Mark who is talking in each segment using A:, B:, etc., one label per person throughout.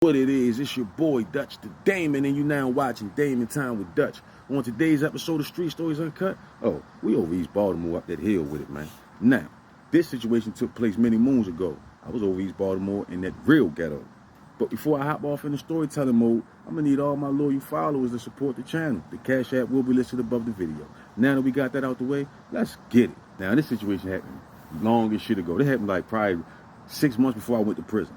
A: What it is, it's your boy Dutch the Damon, and you now watching Damon Time with Dutch. On today's episode of Street Stories Uncut, we over East Baltimore up that hill with it, man. Now, this situation took place many moons ago. I was over East Baltimore in that real ghetto. But before I hop off in the storytelling mode, I'm gonna need all my loyal followers to support the channel. The Cash App will be listed above the video. Now that we got that out the way, let's get it. Now, this situation happened long as shit ago. It happened like probably 6 months before I went to prison.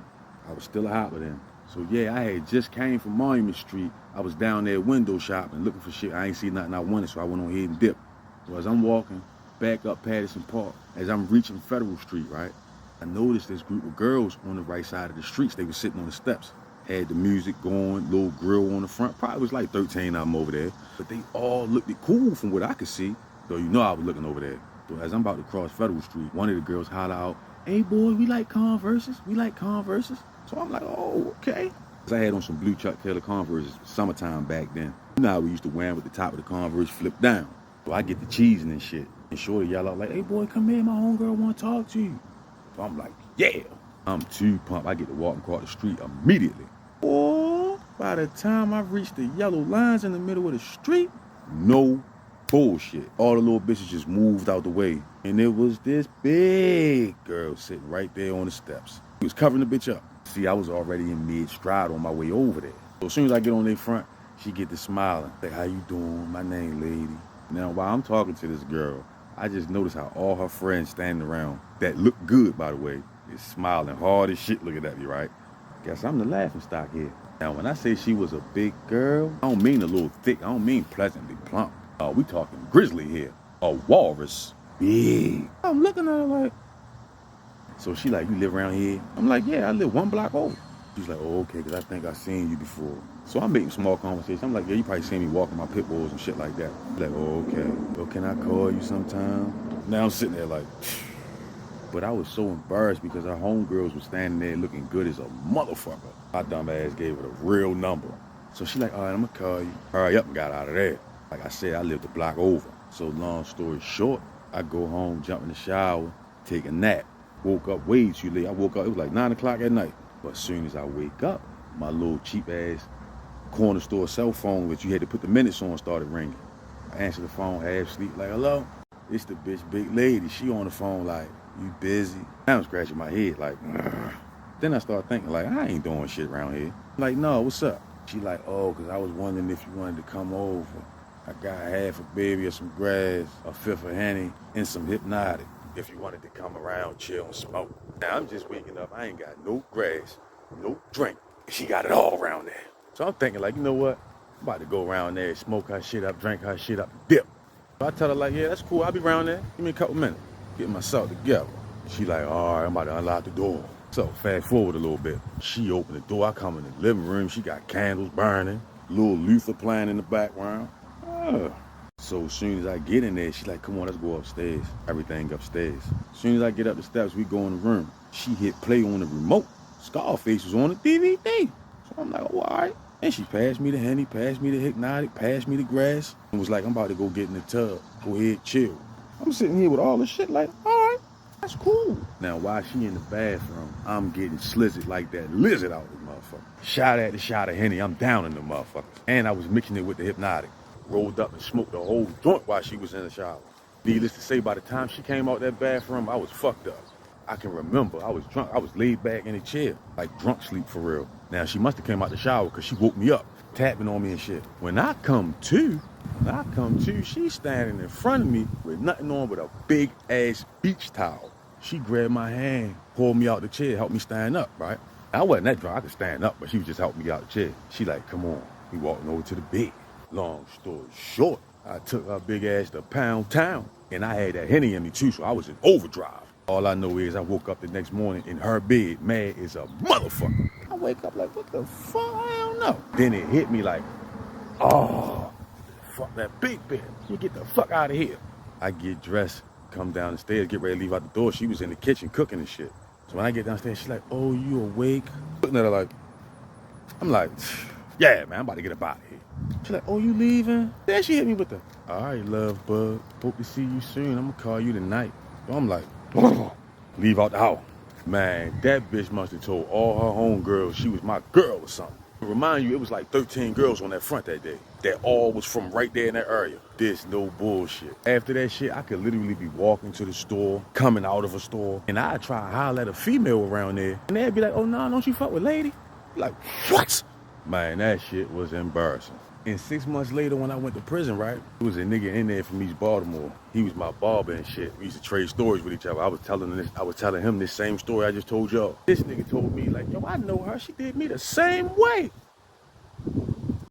A: I was still a hopper then. So yeah, I had just came from Monument Street. I was down there window shopping, looking for shit. I ain't see nothing I wanted, so I went on ahead and dipped. So as I'm walking back up Patterson Park, as I'm reaching Federal Street, right, I noticed this group of girls on the right side of the streets. They were sitting on the steps. Had the music going, little grill on the front. Probably was like 13 of them over there. But they all looked cool from what I could see. So you know I was looking over there. So as I'm about to cross Federal Street, one of the girls holler out, "Hey boy, we like Converses. We like Converses." So I'm like, oh, okay. I had on some blue Chuck Taylor Converses, summertime back then. You know how we used to wear them with the top of the Converse flipped down. So I get the cheesing and shit. And shorty yell out like, "Hey boy, come here, my homegirl wanna talk to you." So I'm like, yeah. I'm too pumped. I get to walk across the street immediately. Or by the time I reach the yellow lines in the middle of the street, no bullshit. All the little bitches just moved out the way. And there was this big girl sitting right there on the steps. He was covering the bitch up. See, I was already in mid-stride on my way over there. So as soon as I get on their front, she get to smiling. Like, "How you doing? My name, lady." Now, while I'm talking to this girl, I just noticed how all her friends standing around, that look good, by the way, is smiling hard as shit looking at me, right? Guess I'm the laughing stock here. Now, when I say she was a big girl, I don't mean a little thick. I don't mean pleasantly plump. We talking grizzly here. A walrus. Big. I'm looking at her like, so she like, "You live around here?" I'm like, "Yeah, I live 1 block over." She's like, "Oh, okay, because I think I've seen you before." So I'm making small conversation. I'm like, "Yeah, you probably seen me walking my pit bulls and shit like that." Like, "Oh, okay. So can I call you sometime?" Now I'm sitting there like, but I was so embarrassed because our homegirls were standing there looking good as a motherfucker. My dumb ass gave her a real number. So she like, "All right, I'm gonna call you." Hurry up and got out of there. Like I said, I lived a block over. So long story short, I go home, jump in the shower, take a nap. Woke up way too late. I woke up, it was like 9 o'clock at night. But as soon as I wake up, my little cheap ass corner store cell phone, which you had to put the minutes on, started ringing. I answered the phone, half asleep, like, "Hello?" It's the bitch, big lady. She on the phone like, "You busy?" I'm scratching my head like, "Ugh." Then I start thinking like, I ain't doing shit around here. I'm like, "No, what's up?" She like, "Oh, cause I was wondering if you wanted to come over. I got half a baby of some grass, a fifth of Henny, and some Hypnotic. If you wanted to come around, chill, and smoke." Now I'm just waking up. I ain't got no grass, no drink. She got it all around there. So I'm thinking like, you know what? I'm about to go around there, smoke her shit up, drink her shit up, dip. So I tell her like, "Yeah, that's cool. I'll be around there. Give me a couple minutes. Get myself together." She like, "All right, I'm about to unlock the door." So fast forward a little bit. She opened the door. I come in the living room. She got candles burning, little Luther playing in the background. So as soon as I get in there, she like, "Come on, let's go upstairs." Everything upstairs. As soon as I get up the steps, we go in the room. She hit play on the remote. Scarface was on the DVD. So I'm like, "Oh, all right." And she passed me the Henny, passed me the Hypnotic, passed me the grass, and was like, "I'm about to go get in the tub. Go ahead, chill." I'm sitting here with all this shit like, all right, that's cool. Now, while she in the bathroom, I'm getting slizzard like that lizard out of the motherfucker. Shot at the shot of Henny, I'm down in the motherfucker. And I was mixing it with the Hypnotic. Rolled up and smoked the whole joint while she was in the shower. Needless to say, by the time she came out that bathroom, I was fucked up. I can remember, I was drunk. I was laid back in a chair, like drunk sleep for real. Now, she must have came out the shower because she woke me up, tapping on me and shit. When I come to, she's standing in front of me with nothing on but a big ass beach towel. She grabbed my hand, pulled me out the chair, helped me stand up, right? I wasn't that drunk, I could stand up, but she was just helping me out the chair. She like, "Come on." We walking over to the bed. Long story short, I took her big ass to Pound Town, and I had that Henny in me too, so I was in overdrive. All I know is I woke up the next morning in her bed, mad as a motherfucker. I wake up like, what the fuck? I don't know. Then it hit me like, oh, fuck that big bitch. You get the fuck out of here. I get dressed, come down the stairs, get ready to leave out the door. She was in the kitchen cooking and shit. So when I get downstairs, she's like, "Oh, you awake?" Looking at her like, I'm like, "Yeah, man, I'm about to get up out of here." She's like, "Oh, you leaving?" Then she hit me with the, "All right, love bug. Hope to see you soon. I'm gonna call you tonight." So I'm like, leave out the house. Man, that bitch must have told all her homegirls she was my girl or something. Remind you, it was like 13 girls on that front that day. That all was from right there in that area. This no bullshit. After that shit, I could literally be walking to the store, coming out of a store, and I'd try to holler at a female around there, and they'd be like, oh, no, don't you fuck with lady? Like, what? Man, that shit was embarrassing. And 6 months later, when I went to prison, right, there was a nigga in there from East Baltimore. He was my barber and shit. We used to trade stories with each other. I was telling him this same story I just told y'all. This nigga told me, like, yo, I know her. She did me the same way.